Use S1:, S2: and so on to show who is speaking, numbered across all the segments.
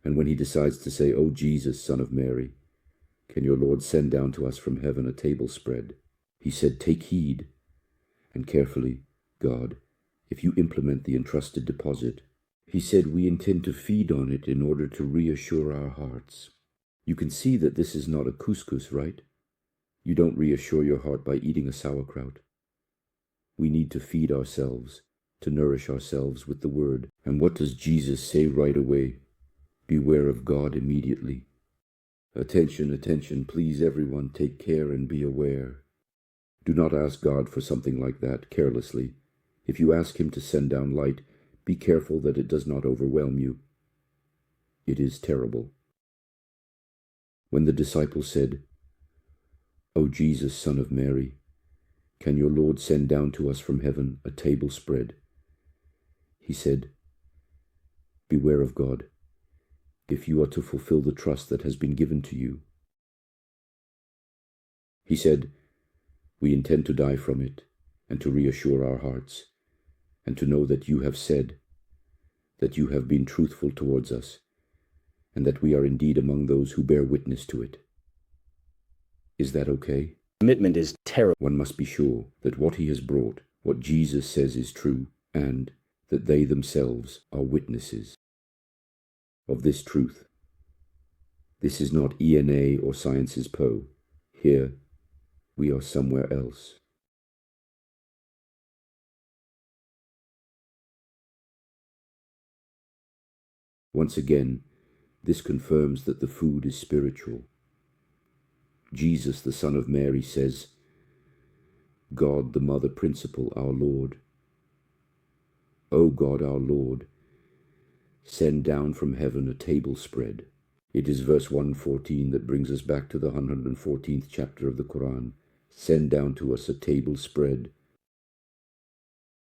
S1: And when he decides to say, "O Jesus, Son of Mary, can your Lord send down to us from heaven a table spread?" He said, "Take heed, and carefully, God, if you implement the entrusted deposit." He said, "We intend to feed on it in order to reassure our hearts." You can see that this is not a couscous, right? You don't reassure your heart by eating a sauerkraut. We need to feed ourselves, to nourish ourselves with the word. And what does Jesus say right away? Beware of God immediately. Attention, attention, please everyone, take care and be aware. Do not ask God for something like that carelessly. If you ask him to send down light, be careful that it does not overwhelm you. It is terrible. When the disciples said, "O Jesus, Son of Mary, can your Lord send down to us from heaven a table spread?" He said, "Beware of God, if you are to fulfill the trust that has been given to you." He said, "We intend to die from it, and to reassure our hearts, and to know that you have said, that you have been truthful towards us, and that we are indeed among those who bear witness to it." Is that okay?
S2: Commitment is terrible.
S1: One must be sure that what he has brought, what Jesus says is true, and that they themselves are witnesses of this truth. This is not ENA or Science's Poe. Here, we are somewhere else. Once again, this confirms that the food is spiritual. Jesus, the Son of Mary, says, "God, the Mother Principal, our Lord. O God, our Lord, send down from heaven a table spread." It is verse 114 that brings us back to the 114th chapter of the Quran. Send down to us a table spread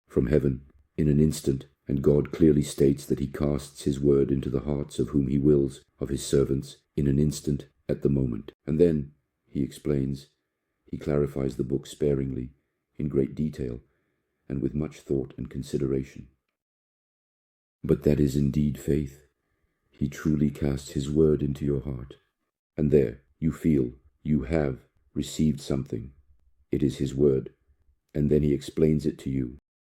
S1: from heaven in an instant. And God clearly states that he casts his word into the hearts of whom he wills, of his servants, in an instant, at the moment. And then, he explains, he clarifies the book sparingly, in great detail, and with much thought and consideration. But that is indeed faith. He truly casts his word into your heart. And there, you feel, you have received something. It is his word. And then he explains it to you.